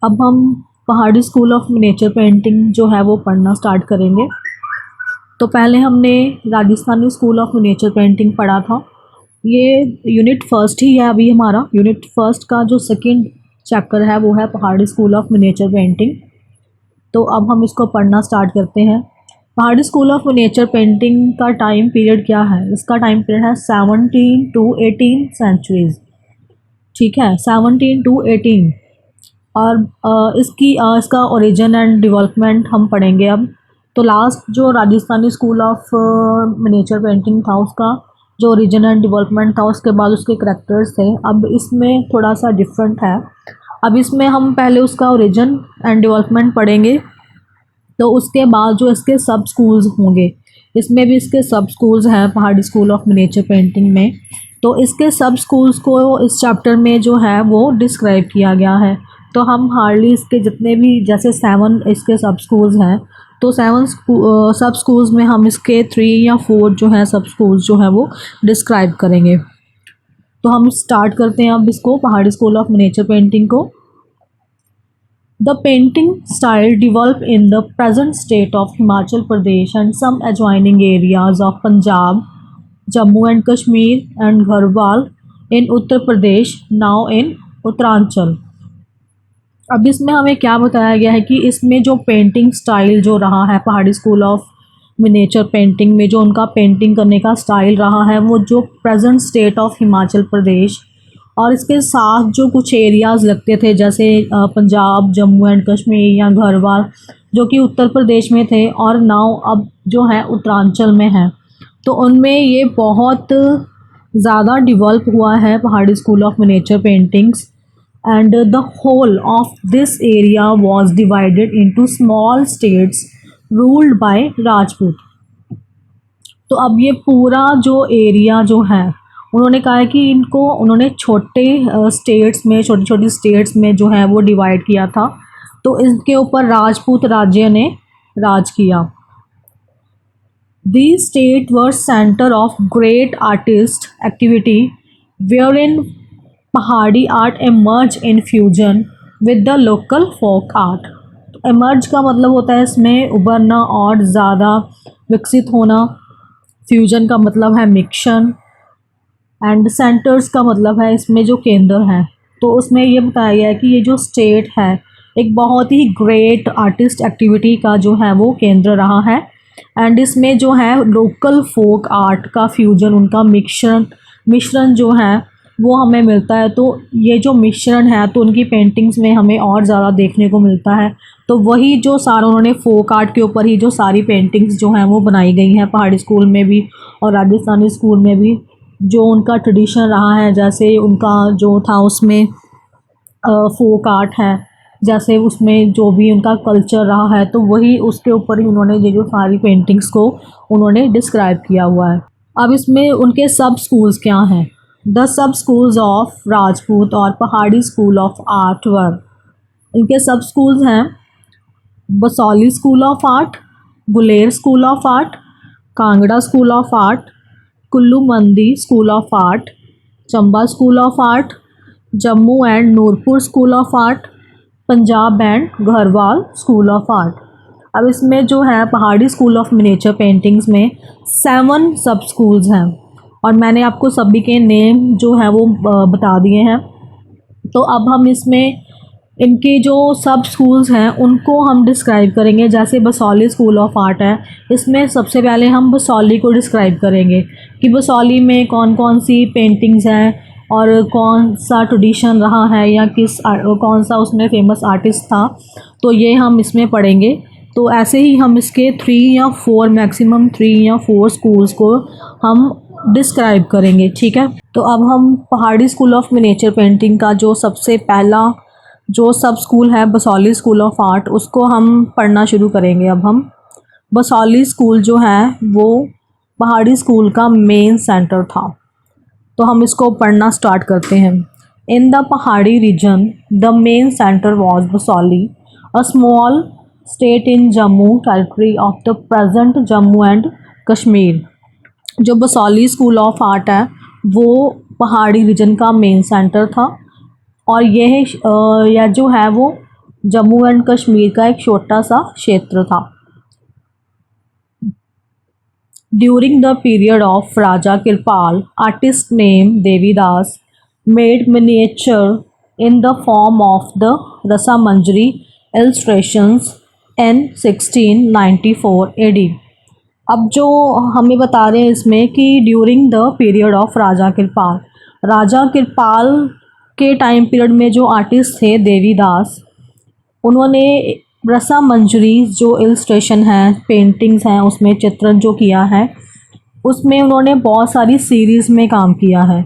अब हम पहाड़ी स्कूल ऑफ मिनिएचर पेंटिंग जो है वो पढ़ना स्टार्ट करेंगे। तो पहले हमने Rajasthani school of miniature painting पढ़ा था। ये यूनिट फर्स्ट ही है अभी हमारा। यूनिट फर्स्ट का जो सेकंड चैप्टर है वो है Pahari school of miniature painting. तो अब हम इसको पढ़ना स्टार्ट करते हैं। पहाड़ी स्कूल ऑफ मिनिएचर पेंटिंग का टाइम पीरियड क्या है? इसका टाइम पीरियड है 17 to 18 सेंचुरीज। ठीक है, 17 to 18। और इसका ओरिजिन एंड डेवलपमेंट हम पढ़ेंगे अब। तो लास्ट जो Rajasthani school of miniature painting था उसका जो ओरिजिन एंड डेवलपमेंट था, उसके बाद उसके करैक्टर्स थे। अब इसमें थोड़ा सा डिफरेंट है। अब इसमें हम पहले उसका ओरिजिन एंड डेवलपमेंट पढ़ेंगे, तो उसके बाद जो इसके सब स्कूल्स होंगे, इसमें भी इसके सब स्कूल्स हैं पहाड़ी स्कूल ऑफ मिनिएचर पेंटिंग में। तो इसके सब स्कूल्स को इस चैप्टर में जो है वो डिस्क्राइब किया गया है। तो हम हार्डली इसके जितने भी जैसे 7 इसके सब स्कूल्स हैं, तो 7 सब स्कूल्स में हम इसके 3 या 4 जो है सब स्कूल्स जो है वो डिस्क्राइब करेंगे। तो हम स्टार्ट करते हैं अब इसको, पहाड़ी स्कूल ऑफ मिनिएचर पेंटिंग को। The painting style developed in the present state of Himachal Pradesh and some adjoining areas of Punjab, Jammu and Kashmir and Garhwal in Uttar Pradesh, now in Uttaranchal। अब इसमें हमें क्या बताया गया है कि इसमें जो पेंटिंग स्टाइल जो रहा है Pahari school of miniature painting में, जो उनका पेंटिंग करने का स्टाइल रहा है वो जो present state of Himachal Pradesh और इसके साथ जो कुछ एरियाज़ लगते थे जैसे पंजाब, जम्मू एंड कश्मीर या गढ़वाल, जो कि उत्तर प्रदेश में थे और नाउ अब जो है उत्तरांचल में है, तो उनमें ये बहुत ज़्यादा डिवेल्प हुआ है Pahari school of miniature paintings. And the whole of this area was divided into small states ruled by Rajput. तो अब ये पूरा जो एरिया जो है उन्होंने कहा है कि इनको उन्होंने छोटे स्टेट्स में, छोटी छोटी स्टेट्स में जो है वो डिवाइड किया था। तो इसके ऊपर राजपूत राज्य ने राज किया। These states were center of great artist activity wherein पहाड़ी art emerged in fusion with the local folk art। emerge का मतलब होता है इसमें उभरना और ज़्यादा विकसित होना। फ्यूजन का मतलब है मिक्सन एंड सेंटर्स का मतलब है इसमें जो केंद्र है। तो उसमें ये बताया गया है कि ये जो स्टेट है एक बहुत ही ग्रेट आर्टिस्ट एक्टिविटी का जो है वो केंद्र रहा है। एंड इसमें जो है लोकल फोक आर्ट का फ्यूजन, उनका मिश्रण जो है वो हमें मिलता है। तो ये जो मिश्रण है तो उनकी पेंटिंग्स में हमें और ज़्यादा देखने को मिलता है। तो वही जो सारा उन्होंने फोक आर्ट के ऊपर ही जो सारी पेंटिंग्स जो हैं वो बनाई गई हैं पहाड़ी स्कूल में भी और राजस्थानी स्कूल में भी। जो उनका ट्रेडिशन रहा है, जैसे उनका जो था उसमें फोक आर्ट है, जैसे उसमें जो भी उनका कल्चर रहा है, तो वही उसके ऊपर ही उन्होंने ये जो सारी पेंटिंग्स को उन्होंने डिस्क्राइब किया हुआ है। अब इसमें उनके सब स्कूल्स क्या हैं? The sub schools of Rajput और पहाड़ी स्कूल ऑफ आर्ट वर। इनके सब स्कूल्स हैं Basohli school of art, Guler school of art, Kangra school of art, Kullu Mandi school of art, Chamba school of art, Jammu and Nurpur school of art, Punjab and Garhwal school of art. अब इसमें जो है Pahari school of miniature paintings में 7 सब schools हैं और मैंने आपको सभी के नेम जो है वो बता दिए हैं। तो अब हम इसमें इनके जो सब स्कूल्स हैं उनको हम डिस्क्राइब करेंगे। जैसे बसौली स्कूल ऑफ आर्ट है, इसमें सबसे पहले हम बसौली को डिस्क्राइब करेंगे कि बसौली में कौन कौन सी पेंटिंग्स हैं और कौन सा ट्रेडिशन रहा है या कौन सा उसमें फेमस आर्टिस्ट था। तो ये हम इसमें पढ़ेंगे। तो ऐसे ही हम इसके 3 या 4 मैक्सिमम 3 या 4 स्कूल्स को हम डिस्क्राइब करेंगे। ठीक है, तो अब हम पहाड़ी स्कूल ऑफ मिनिएचर पेंटिंग का जो सबसे पहला जो सब स्कूल है बसौली स्कूल ऑफ आर्ट, उसको हम पढ़ना शुरू करेंगे। अब हम बसौली स्कूल जो है वो पहाड़ी स्कूल का मेन सेंटर था। तो हम इसको पढ़ना स्टार्ट करते हैं। In the Pahari region the main centre was Basohli, a small state in Jammu territory of the present Jammu and Kashmir. जो बसौली स्कूल ऑफ आर्ट है वो पहाड़ी रीजन का मेन सेंटर था और यह या जो है वो जम्मू एंड कश्मीर का एक छोटा सा क्षेत्र था। During the period of Raja Kirpal, artist named Devidas made miniature in the form of the Rasa Manjari illustrations in 1694 AD। अब जो हमें बता रहे हैं इसमें कि ड्यूरिंग द पीरियड ऑफ राजा कृपाल के टाइम पीरियड में जो आर्टिस्ट थे देवीदास, उन्होंने रसा मंजरी जो इलस्ट्रेशन है, पेंटिंग्स हैं, उसमें चित्रण जो किया है, उसमें उन्होंने बहुत सारी सीरीज़ में काम किया है।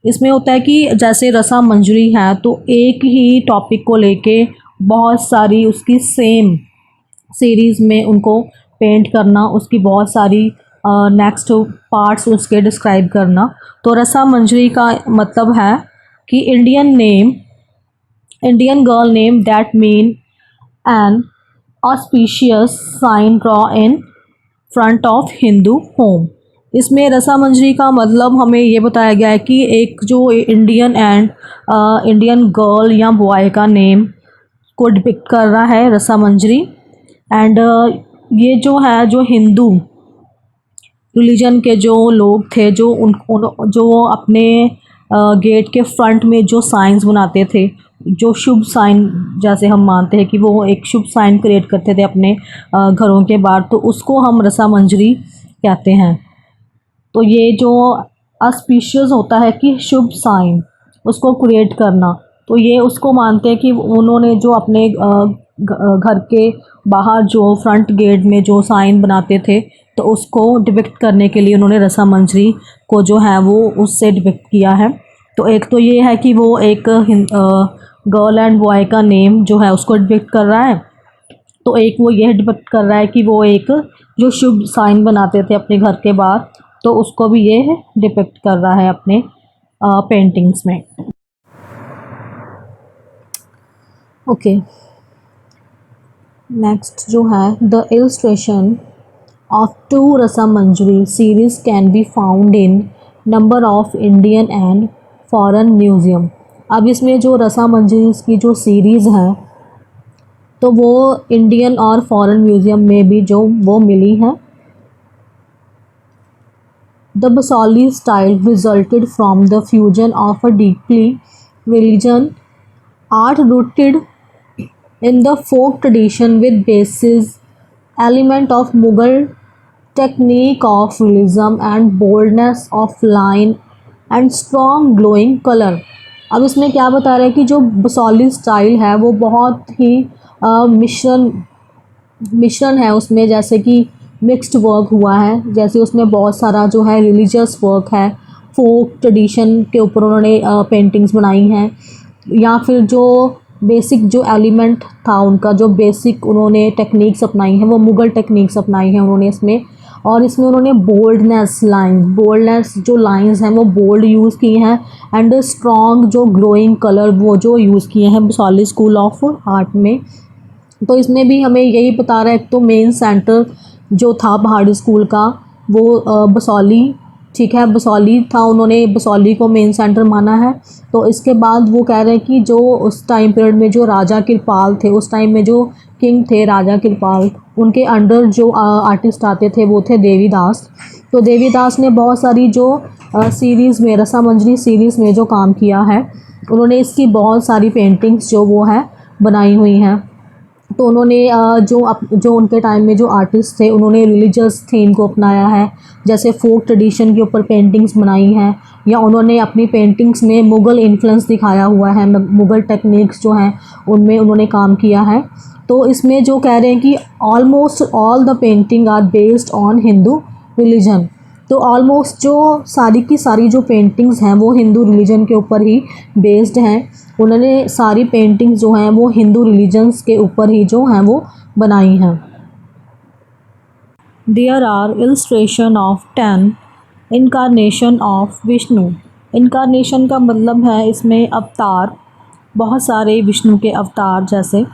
इसमें होता है कि जैसे रसा मंजरी है तो एक ही टॉपिक को लेके बहुत सारी उसकी सेम सीरीज़ में उनको पेंट करना, उसकी बहुत सारी नेक्स्ट पार्ट्स उसके डिस्क्राइब करना। तो रसा मंजरी का मतलब है कि Indian girl name that mean an auspicious sign draw in front of Hindu home. इसमें रसा मंजरी का मतलब हमें ये बताया गया है कि एक जो इंडियन गर्ल या बॉय का नेम को डिपिक्ट कर रहा है रसा मंजरी। एंड ये जो है जो हिंदू रिलीजन के जो लोग थे जो अपने गेट के फ्रंट में जो साइंस बनाते थे, जो शुभ साइन जैसे हम मानते हैं कि वो एक शुभ साइन क्रिएट करते थे अपने घरों के बाहर, तो उसको हम रसा मंजरी कहते हैं। तो ये जो ऑस्पिशियस होता है कि शुभ साइन उसको क्रिएट करना, तो ये उसको मानते हैं कि उन्होंने जो अपने घर के बाहर जो फ्रंट गेट में जो साइन बनाते थे तो उसको डिपिक्ट करने के लिए उन्होंने रसा मंजरी को जो है वो उससे डिपिक्ट किया है। तो एक तो ये है कि वो एक गर्ल एंड बॉय का नेम जो है उसको डिपिक्ट कर रहा है, तो एक वो यह डिपिक्ट कर रहा है कि वो एक जो शुभ साइन बनाते थे अपने घर के बाहर, तो उसको भी ये डिपिक्ट कर रहा है अपने पेंटिंग्स में। ओके, नेक्स्ट जो है the illustration of to Rasamanjari series can be found in number of Indian and foreign museum. अब इसमें जो रसा मंजरी की जो सीरीज़ है तो वो इंडियन और फॉरेन म्यूज़ियम में भी जो वो मिली है। The Basoli style resulted from the fusion of a deeply religious art rooted in the folk tradition with basis element of Mughal technique of realism and boldness of line and strong glowing color। अब इसमें क्या बता रहा है कि जो Basohli style है वो बहुत ही मिश्रण है उसमें, जैसे कि मिक्स्ड वर्क हुआ है, जैसे उसमें बहुत सारा जो है रिलीजियस वर्क है, फोक ट्रेडिशन के ऊपर उन्होंने पेंटिंग्स बनाई हैं, या फिर जो बेसिक जो एलिमेंट था उनका जो बेसिक उन्होंने टेक्निक्स अपनाई हैं वो मुग़ल टेक्निक्स अपनाई हैं उन्होंने इसमें। और इसमें उन्होंने बोल्डनेस जो लाइंस हैं वो बोल्ड यूज़ की हैं, एंड स्ट्रॉन्ग जो ग्लोइंग कलर वो जो यूज़ किए हैं बसौली स्कूल ऑफ आर्ट में। तो इसमें भी हमें यही बता रहा है, तो मेन सेंटर जो था पहाड़ी स्कूल का वो बसौली, ठीक है, बसौली था, उन्होंने बसौली को मेन सेंटर माना है। तो इसके बाद वो कह रहे हैं कि जो उस टाइम पीरियड में जो राजा कृपाल थे, उस टाइम में जो किंग थे राजा कृपाल, उनके अंडर जो आर्टिस्ट आते थे वो थे देवीदास। तो देवीदास ने बहुत सारी जो सीरीज़ में रसा मंजरी सीरीज़ में जो काम किया है, उन्होंने इसकी बहुत सारी पेंटिंग्स जो वो है बनाई हुई हैं। तो उन्होंने जो उनके टाइम में जो आर्टिस्ट थे उन्होंने रिलीजियस थीम को अपनाया है, जैसे फोक ट्रेडिशन के ऊपर पेंटिंग्स बनाई हैं, या उन्होंने अपनी पेंटिंग्स में मुग़ल इन्फ्लुएंस दिखाया हुआ है, मुग़ल टेक्निक्स जो हैं उनमें उन्होंने काम किया है। तो इसमें जो कह रहे हैं कि almost all the painting are based on Hindu religion. तो ऑलमोस्ट जो सारी की सारी जो पेंटिंग्स हैं वो हिंदू रिलीजन के ऊपर ही बेस्ड हैं। उन्होंने सारी पेंटिंग्स जो हैं वो हिंदू रिलीजन्स के ऊपर ही जो हैं वो बनाई हैं। There are illustration of 10 incarnation of Vishnu. Incarnation का मतलब है इसमें अवतार, बहुत सारे विष्णु के अवतार, जैसे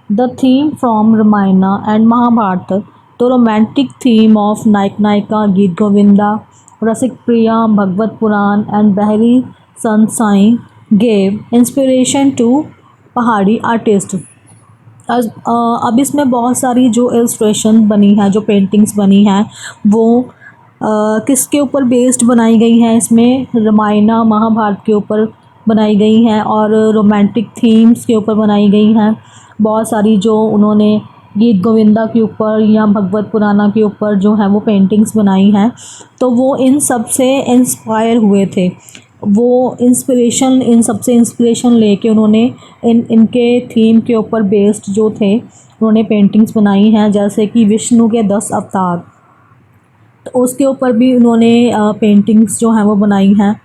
the theme from Ramayana and Mahabharata. तो रोमांटिक थीम ऑफ नायक नायिका, गीत गोविंदा, रसिक प्रिया, भगवत पुराण एंड बहरी सन साई गेव इंस्पिरेशन टू पहाड़ी आर्टिस्ट। अब इसमें बहुत सारी जो इलस्ट्रेशन बनी है, जो पेंटिंग्स बनी हैं, वो किसके ऊपर बेस्ड बनाई गई हैं? इसमें रामायण महाभारत के ऊपर बनाई गई हैं और रोमांटिक थीम्स के ऊपर बनाई गई हैं। बहुत सारी जो उन्होंने गीत गोविंदा के ऊपर या भगवत पुराना के ऊपर जो है वो पेंटिंग्स बनाई हैं, तो वो इन सब से इंस्पायर हुए थे। वो इन सब से इंस्पिरेशन लेके उन्होंने इनके थीम के ऊपर बेस्ड जो थे उन्होंने पेंटिंग्स बनाई हैं। जैसे कि विष्णु के 10 अवतार, तो उसके ऊपर भी उन्होंने पेंटिंग्स जो हैं वो बनाई हैं।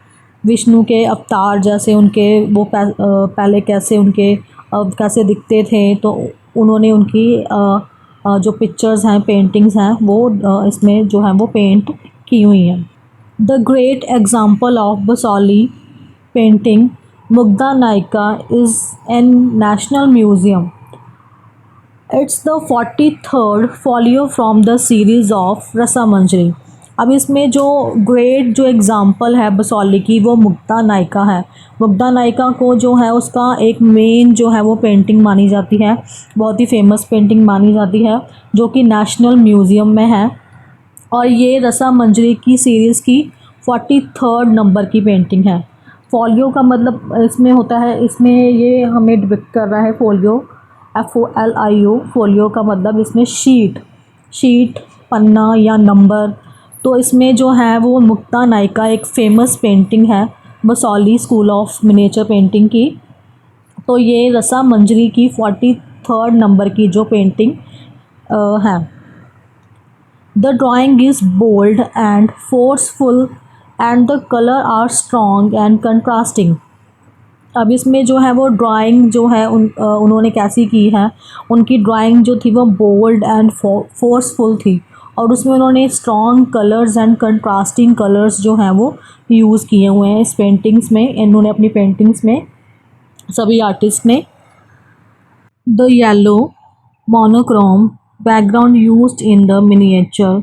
विष्णु के अवतार जैसे उनके वो पहले कैसे उनके कैसे दिखते थे, तो उन्होंने उनकी जो पिक्चर्स हैं, पेंटिंग्स हैं, वो इसमें जो है वो पेंट की हुई हैं। The great example of Basohli painting Mugdha Nayika is in National Museum. It's the 43rd folio from the series of Rasamanjari. अब इसमें जो ग्रेट जो एग्ज़ाम्पल है बसौली की, वो मुग्धा नायिका है। मुग्धा नायिका को जो है उसका एक मेन जो है वो पेंटिंग मानी जाती है, बहुत ही फेमस पेंटिंग मानी जाती है, जो कि नेशनल म्यूज़ियम में है। और ये रसामंजरी की सीरीज़ की 43rd नंबर की पेंटिंग है। फोलियो का मतलब इसमें होता है, इसमें ये हमें डिपिक्ट कर रहा है फोलियो, FOLIO। फोलियो का मतलब इसमें शीट, पन्ना या नंबर। तो इसमें जो है वो मुक्ता नायिका एक फ़ेमस पेंटिंग है Basohli school of miniature painting की। तो ये रसामंजरी की 43rd नंबर की जो पेंटिंग है। The drawing is bold and forceful and the color are strong and contrasting। अब इसमें जो है वो ड्राइंग जो है उन्होंने कैसी की है, उनकी ड्राइंग जो थी वो बोल्ड एंड फोर्सफुल थी, और उसमें उन्होंने strong colours and contrasting colours जो हैं वो यूज़ किए हुए हैं इस पेंटिंग्स में। इन्होंने अपनी पेंटिंग्स में, सभी आर्टिस्ट ने, the yellow monochrome background used in the miniature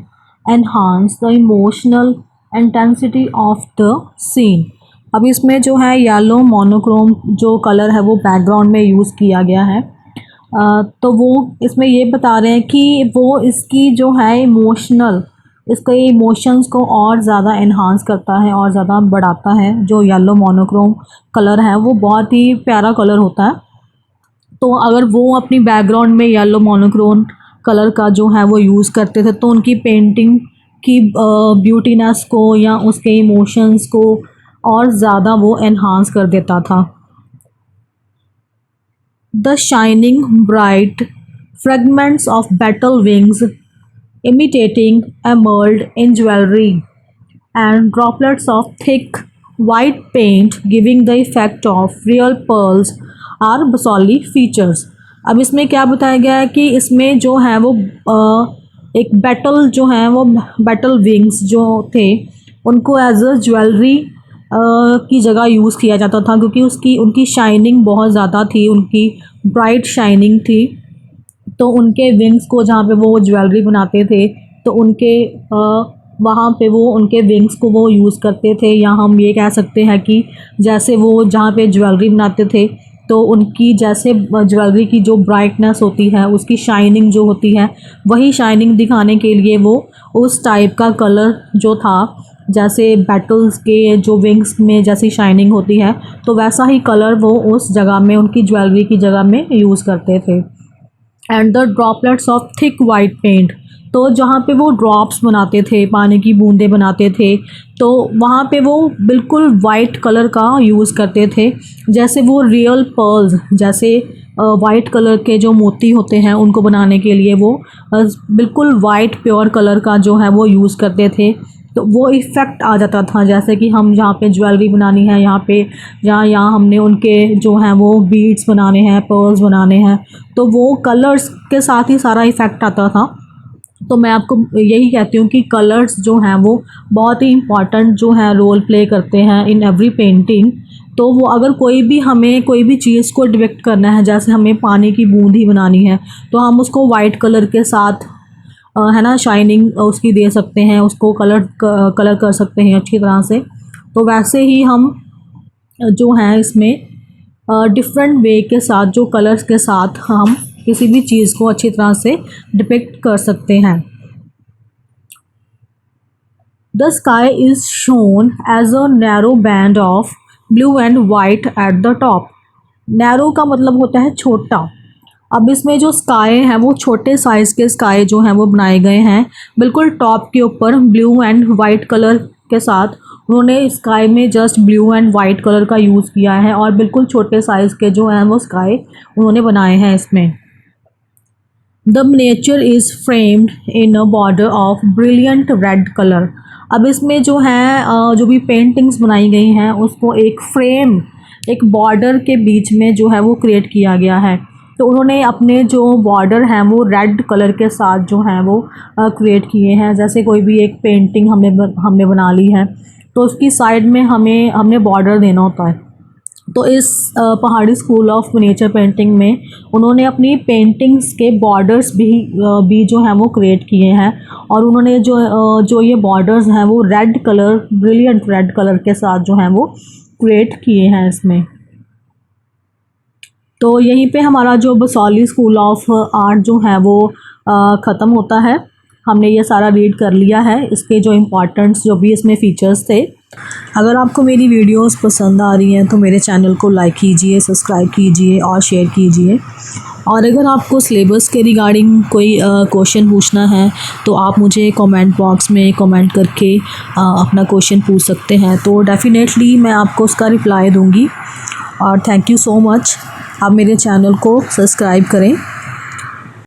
enhance the emotional intensity of the scene। अब इसमें जो है येलो मोनोक्रोम जो कलर है वो बैकग्राउंड में यूज़ किया गया है। तो वो इसमें ये बता रहे हैं कि वो इसकी जो है इसके इमोशंस को और ज़्यादा एनहांस करता है और ज़्यादा बढ़ाता है। जो येलो मोनोक्रोम कलर है वो बहुत ही प्यारा कलर होता है। तो अगर वो अपनी बैकग्राउंड में येलो मोनोक्रोम कलर का जो है वो यूज़ करते थे, तो उनकी पेंटिंग की ब्यूटीनेस को या उसके इमोशंस को और ज़्यादा वो एनहांस कर देता था। The shining bright fragments of battle wings imitating emerald in jewelry and droplets of thick white paint giving the effect of real pearls are Basoli features। अब इसमें क्या बताया गया है कि इसमें जो है वो एक बैटल जो है वो बैटल विंग्स जो थे उनको एज अ ज्वेलरी की जगह यूज़ किया जाता था, क्योंकि उनकी शाइनिंग बहुत ज़्यादा थी, उनकी ब्राइट शाइनिंग थी। तो उनके विंग्स को जहाँ पे वो ज्वेलरी बनाते थे, तो उनके वहाँ पे वो उनके विंग्स को वो यूज़ करते थे। या हम ये कह सकते हैं कि जैसे वो जहाँ पे ज्वेलरी बनाते थे, तो उनकी जैसे ज्वेलरी की जो ब्राइटनेस होती है, उसकी शाइनिंग जो होती है, वही शाइनिंग दिखाने के लिए वो उस टाइप का कलर जो था, जैसे बैटल्स के जो विंग्स में जैसी शाइनिंग होती है, तो वैसा ही कलर वो उस जगह में उनकी ज्वेलरी की जगह में यूज़ करते थे। And the droplets of thick white paint, तो जहाँ पे वो ड्रॉप्स बनाते थे, पानी की बूंदें बनाते थे, तो वहाँ पे वो बिल्कुल वाइट कलर का यूज़ करते थे। जैसे वो रियल पर्ल्स, जैसे वाइट कलर के जो मोती होते हैं, उनको बनाने के लिए वो बिल्कुल वाइट प्योर कलर का जो है वो यूज़ करते थे। तो वो इफ़ेक्ट आ जाता था, जैसे कि हम जहाँ पे ज्वेलरी बनानी है, यहाँ हमने उनके जो हैं वो बीड्स बनाने हैं, पर्ल्स बनाने हैं, तो वो कलर्स के साथ ही सारा इफ़ेक्ट आता था। तो मैं आपको यही कहती हूँ कि कलर्स जो हैं वो बहुत ही इम्पॉर्टेंट जो है रोल प्ले करते हैं इन एवरी पेंटिंग। तो वो अगर हमें कोई भी चीज़ को डिपिक्ट करना है, जैसे हमें पानी की बूंद ही बनानी है, तो हम उसको वाइट कलर के साथ है ना शाइनिंग उसकी दे सकते हैं, उसको कलर कर सकते हैं अच्छी तरह से। तो वैसे ही हम जो हैं इसमें डिफरेंट वे के साथ, जो कलर्स के साथ हम किसी भी चीज़ को अच्छी तरह से डिपिक्ट कर सकते हैं। The sky is shown as a narrow band of blue and white at the top. Narrow का मतलब होता है छोटा। अब इसमें जो स्काई है वो छोटे साइज़ के स्काई जो हैं वो बनाए गए हैं, बिल्कुल टॉप के ऊपर ब्लू एंड वाइट कलर के साथ। उन्होंने स्काई में just blue and white colour का यूज़ किया है और बिल्कुल छोटे साइज़ के जो हैं वो स्काई उन्होंने बनाए हैं इसमें। The nature is framed in a border of brilliant red colour. अब इसमें जो है जो भी पेंटिंग्स बनाई गई हैं उसको एक फ्रेम, एक बॉर्डर के बीच में जो है वो क्रिएट किया गया है। तो उन्होंने अपने जो बॉर्डर हैं वो रेड कलर के साथ जो हैं वो क्रिएट किए हैं। जैसे कोई भी एक पेंटिंग हमने बना ली है तो उसकी साइड में हमने बॉर्डर देना होता है। तो इस पहाड़ी स्कूल ऑफ नेचर पेंटिंग में उन्होंने अपनी पेंटिंग्स के बॉर्डर्स भी जो हैं वो क्रिएट किए हैं और उन्होंने जो ये बॉर्डर्स हैं वो red colour, brilliant red colour के साथ जो हैं वो क्रिएट किए हैं इसमें। तो यहीं पे हमारा जो बसौली स्कूल ऑफ आर्ट जो है वो ख़त्म होता है। हमने ये सारा रीड कर लिया है, इसके जो इम्पोर्टेंट्स जो भी इसमें फ़ीचर्स थे। अगर आपको मेरी वीडियोस पसंद आ रही हैं तो मेरे चैनल को लाइक कीजिए, सब्सक्राइब कीजिए और शेयर कीजिए। और अगर आपको सिलेबस के रिगार्डिंग कोई क्वेश्चन पूछना है तो आप मुझे कमेंट बॉक्स में कमेंट करके अपना क्वेश्चन पूछ सकते हैं, तो डेफ़िनेटली मैं आपको उसका रिप्लाई दूँगी। और थैंक यू सो मच। आप मेरे चैनल को सब्सक्राइब करें।